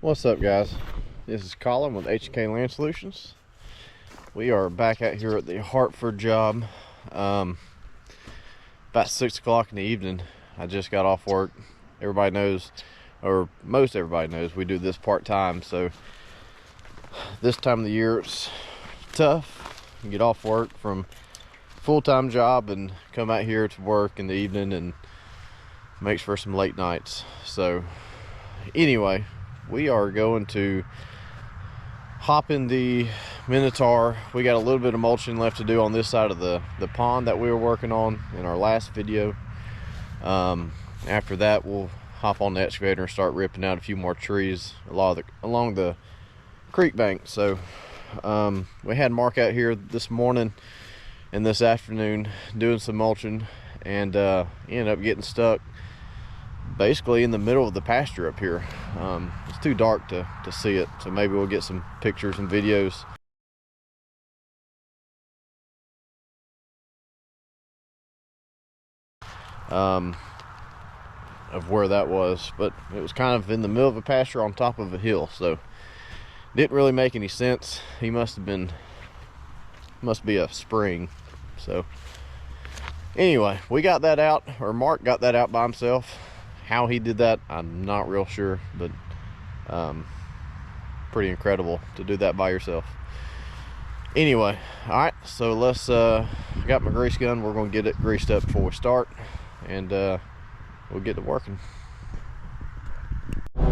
What's up, guys? This is Colin with HK Land Solutions. We are back out here at the Hartford job. About 6 o'clock in the evening. I just got off work. Everybody knows, or most everybody knows, we do this part-time, so this time of the year it's tough. You get off work from full-time job and come out here to work in the evening, and makes for some late nights. So anyway, we are going to hop in the Minotaur. We got a little bit of mulching left to do on this side of the pond that we were working on in our last video. After that, we'll hop on the excavator and start ripping out a few more trees along the creek bank. So we had Mark out here this morning and this afternoon doing some mulching, and ended up getting stuck basically in the middle of the pasture up here. It's too dark to see it, so maybe we'll get some pictures and videos. Of where that was, but it was kind of in the middle of a pasture on top of a hill, so didn't really make any sense. He must be a spring. So anyway, we got that out, or Mark got that out by himself. How he did that, I'm not real sure, but pretty incredible to do that by yourself. Anyway, all right, so let's got my grease gun. We're gonna get it greased up before we start, and we'll get to working. All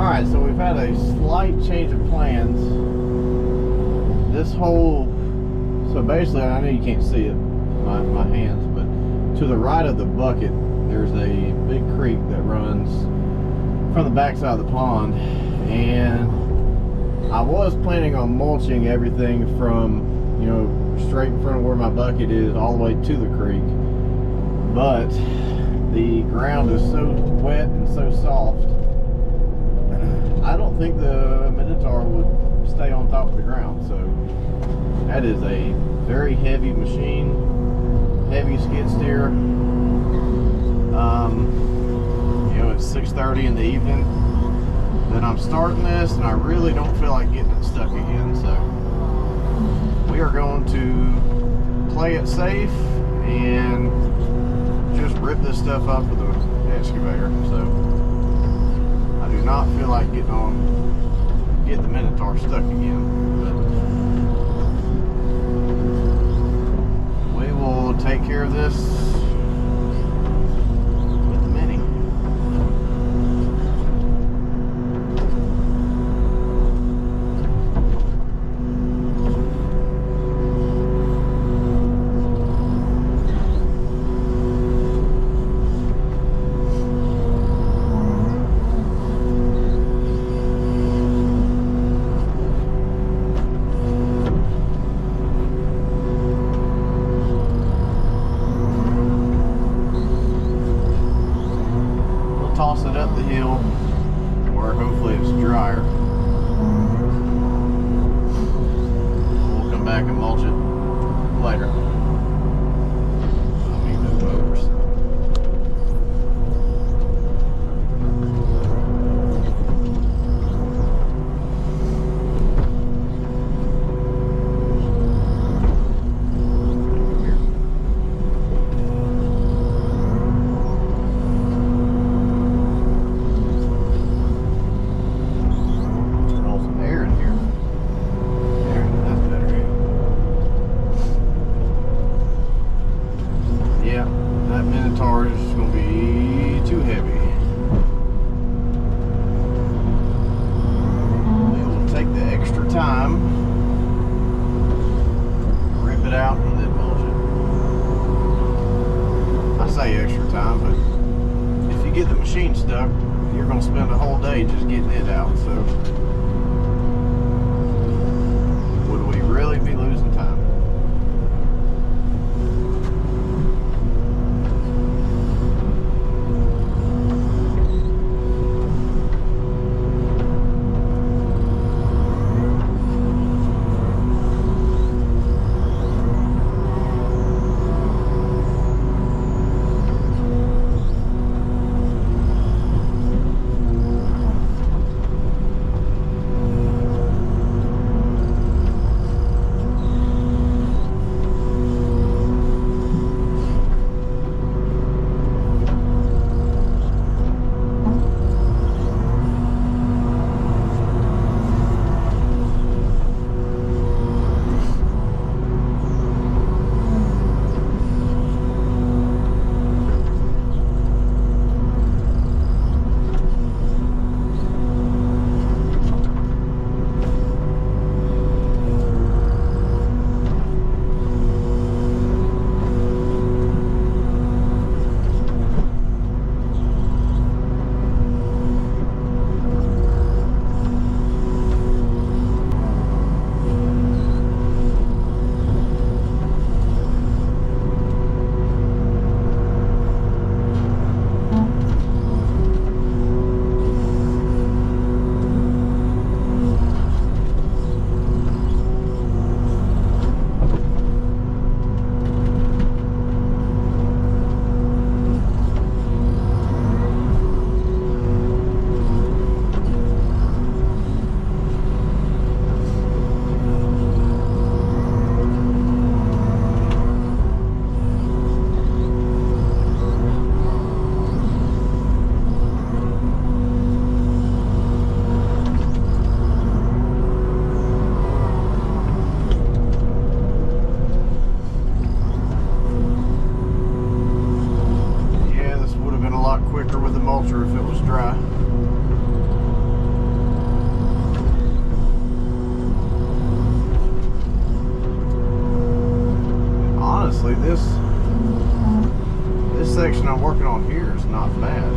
right, so we've had a slight change of plans. This whole, so basically, I know you can't see it, my hands, but to the right of the bucket, there's a big creek that runs from the backside of the pond, and I was planning on mulching everything from, you know, straight in front of where my bucket is all the way to the creek, but the ground is so wet and so soft, I don't think the Minotaur would stay on top of the ground. So that is a very heavy machine, heavy skid steer. You know, it's 6:30 in the evening that I'm starting this, and I really don't feel like getting it stuck again. So we are going to play it safe and just rip this stuff up with the excavator. So I do not feel like getting the Minotaur stuck again, but we will take care of this with the Mini. Toss it up the hill where hopefully it's drier. We'll come back and mulch it later. Let me move over. That Minotaur is going to be too heavy. We will take the extra time, rip it out, and then mulch it. I say extra time, but if you get the machine stuck, you're going to spend a whole day just getting it out. So would we really be losing time? lot quicker with the mulcher if it was dry. Honestly, this section I'm working on here is not bad.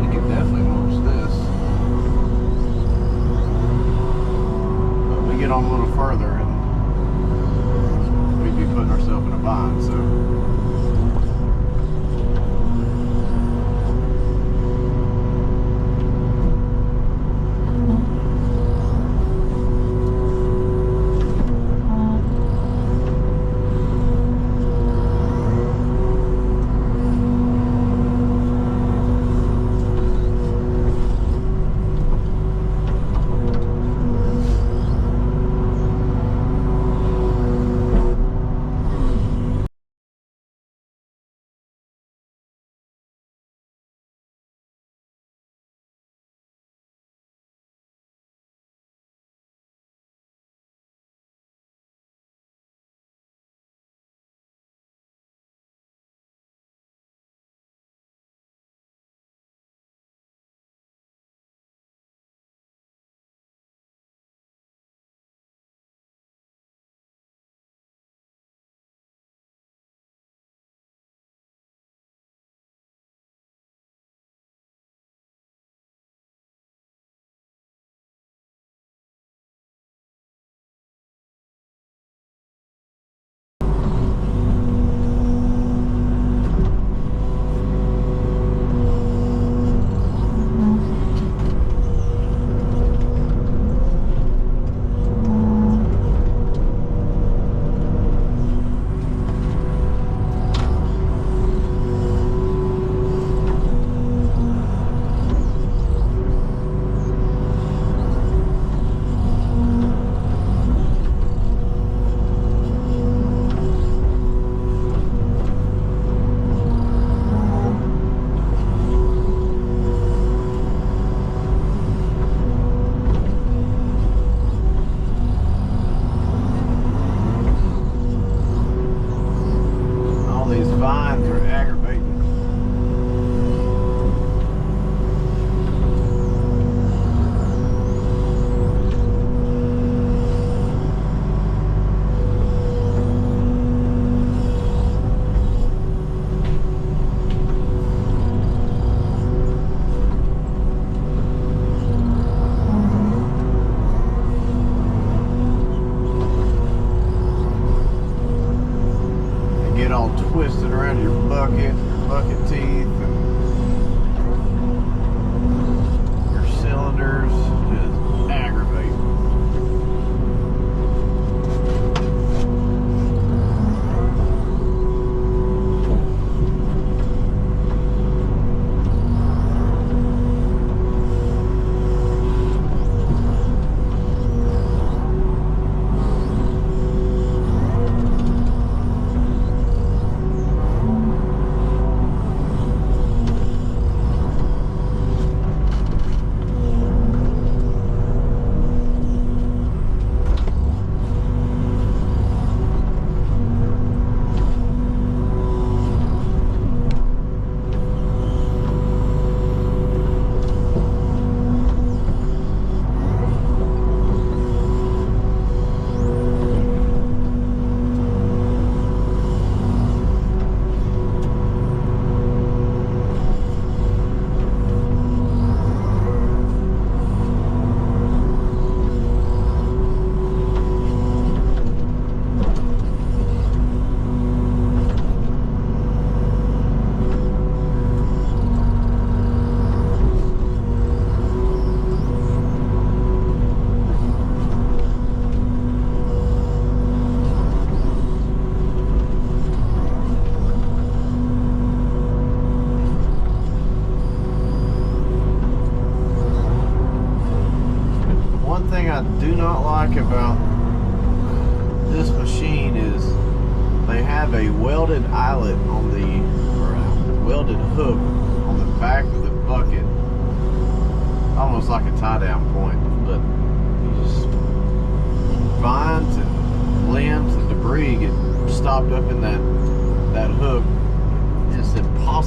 You can definitely mulch this. But we get on a little further and we'd be putting ourselves in a bind, so. Vines are aggravating. Get all twisted around your bucket teeth, and your cylinders, just aggravate. I do not like about this machine is they have a welded eyelet on the, or a welded hook on the back of the bucket, almost like a tie down point, but you just, vines and limbs and debris get stopped up in that hook. It's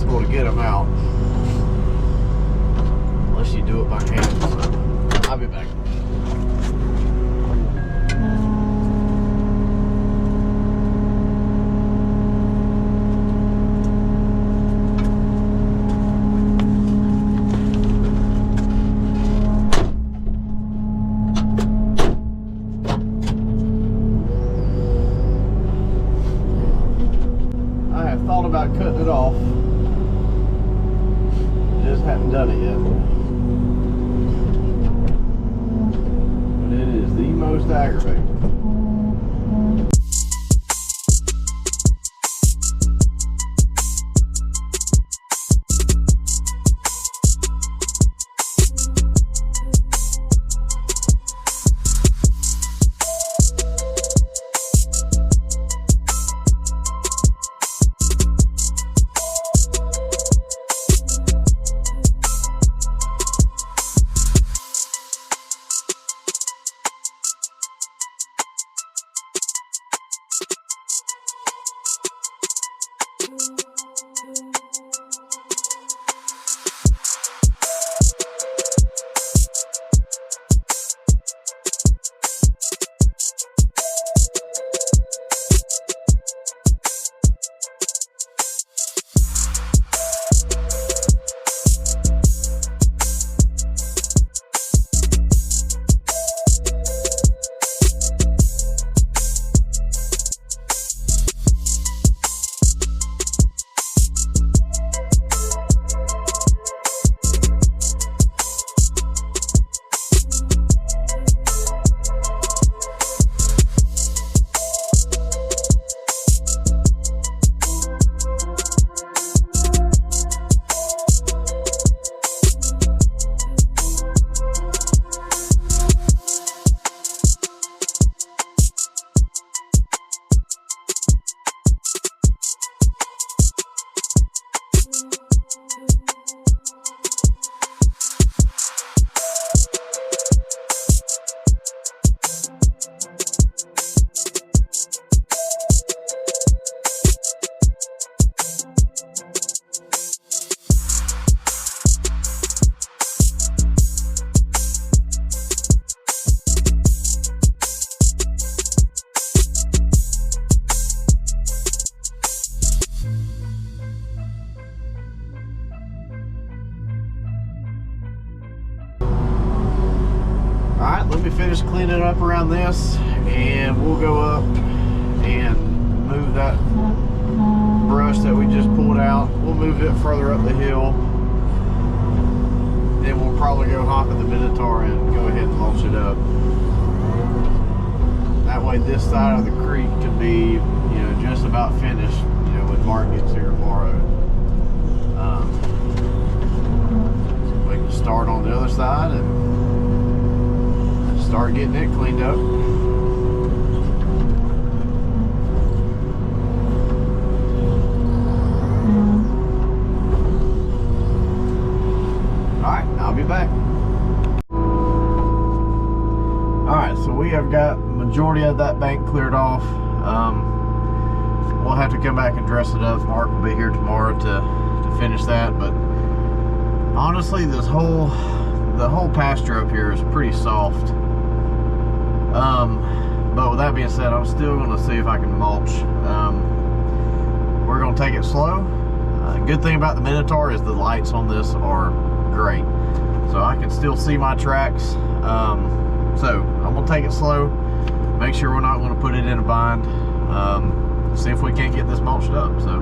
impossible to get them out unless you do it by hand. So I'll be back. Thought about cutting it off, just haven't done it yet. But it is the most aggravating. Alright, let me finish cleaning up around this and we'll go up and move that brush that we just pulled out. We'll move it further up the hill. Then we'll probably go hop at the Minotaur and go ahead and mulch it up. That way this side of the creek can be, just about finished, when Mark gets here tomorrow. So we can start on the other side and start getting it cleaned up. Alright, I'll be back. Alright, so we have got majority of that bank cleared off. We'll have to come back and dress it up. Mark will be here tomorrow to finish that, but honestly the whole pasture up here is pretty soft. But with that being said, I'm still going to see if I can mulch. We're going to take it slow. Good thing about the Minotaur is the lights on this are great, so I can still see my tracks. So I'm going to take it slow, make sure we're not going to put it in a bind, see if we can't get this mulched up. So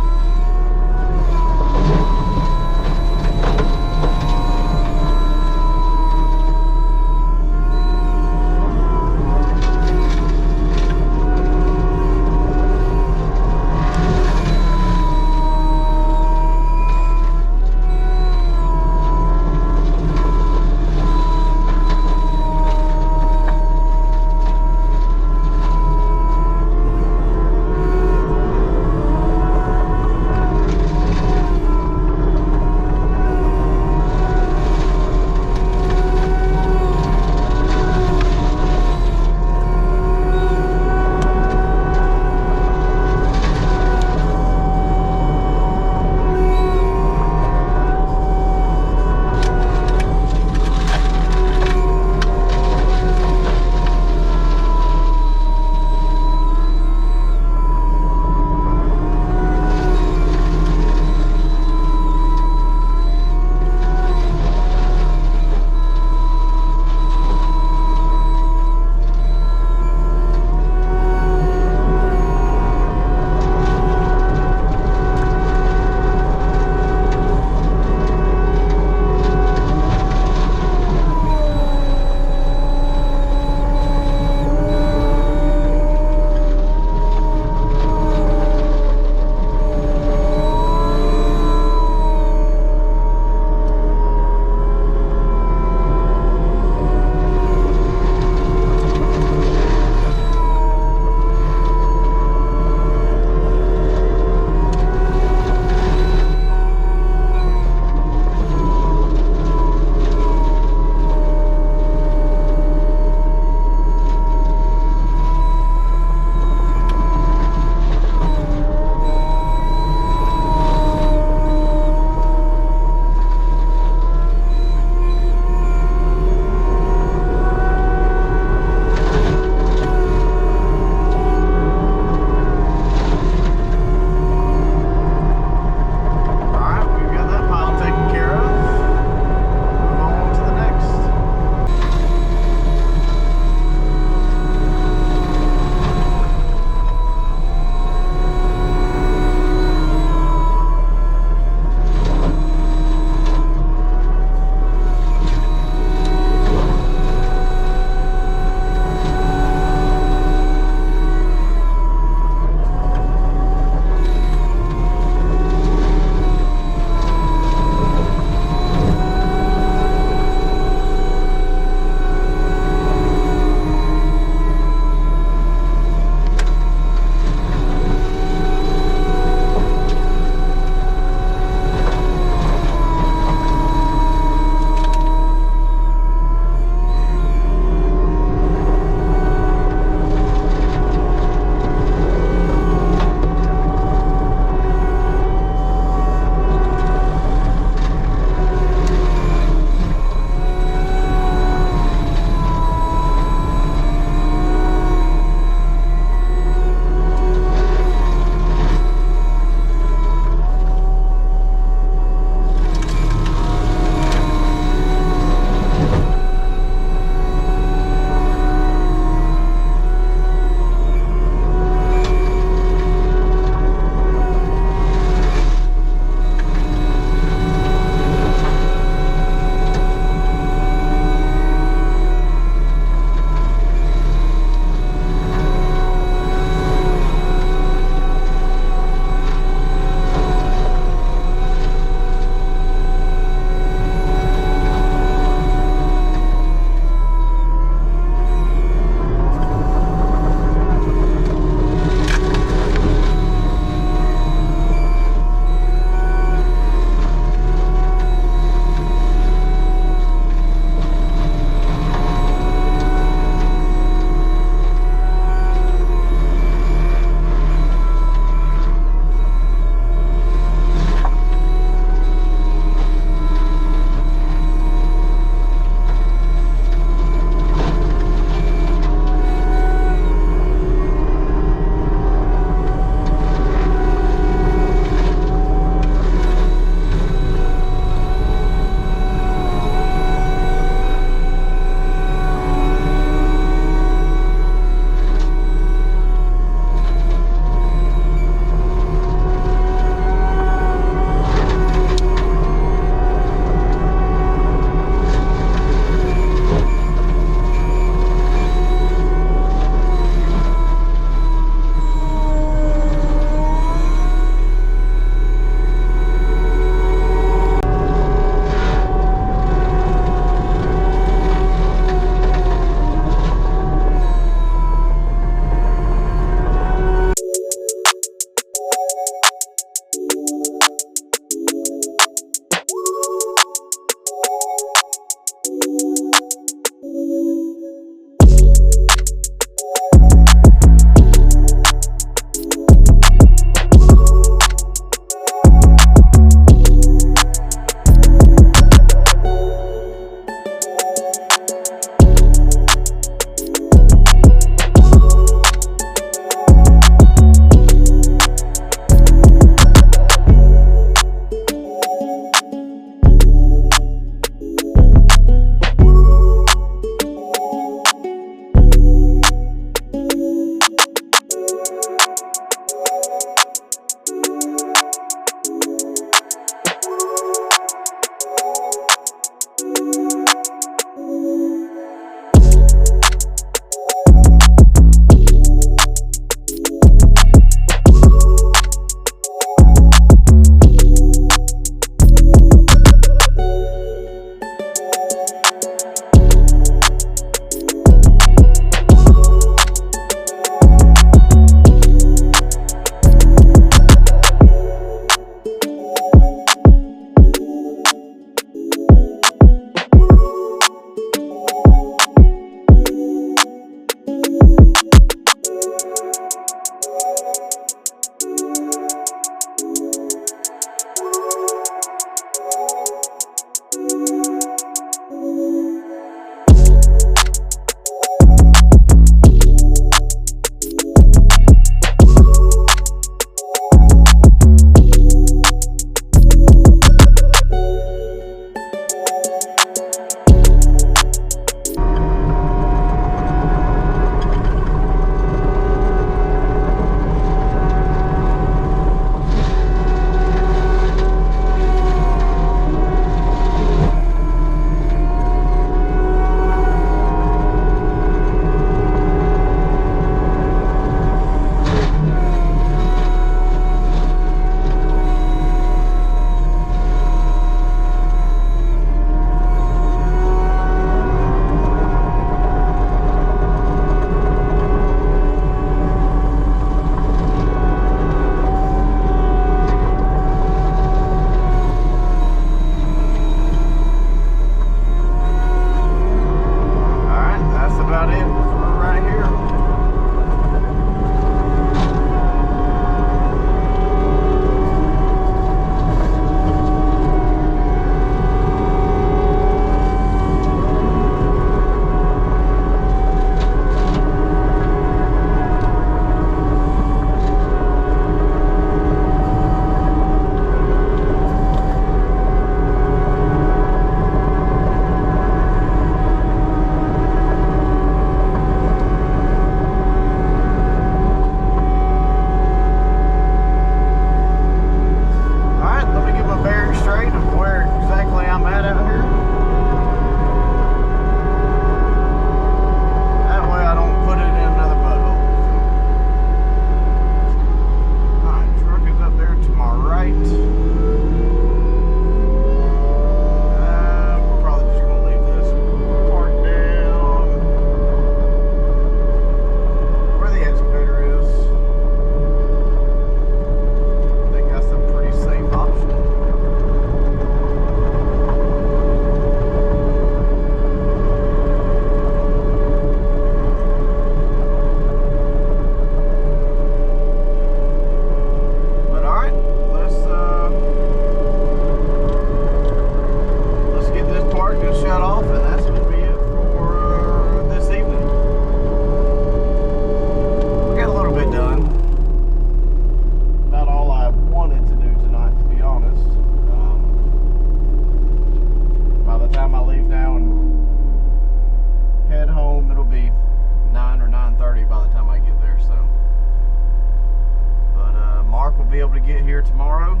to get here tomorrow,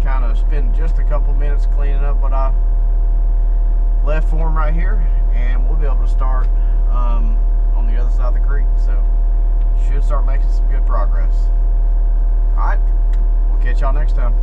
kind of spend just a couple minutes cleaning up what I left for him right here, and we'll be able to start on the other side of the creek. So should start making some good progress. All right, we'll catch y'all next time.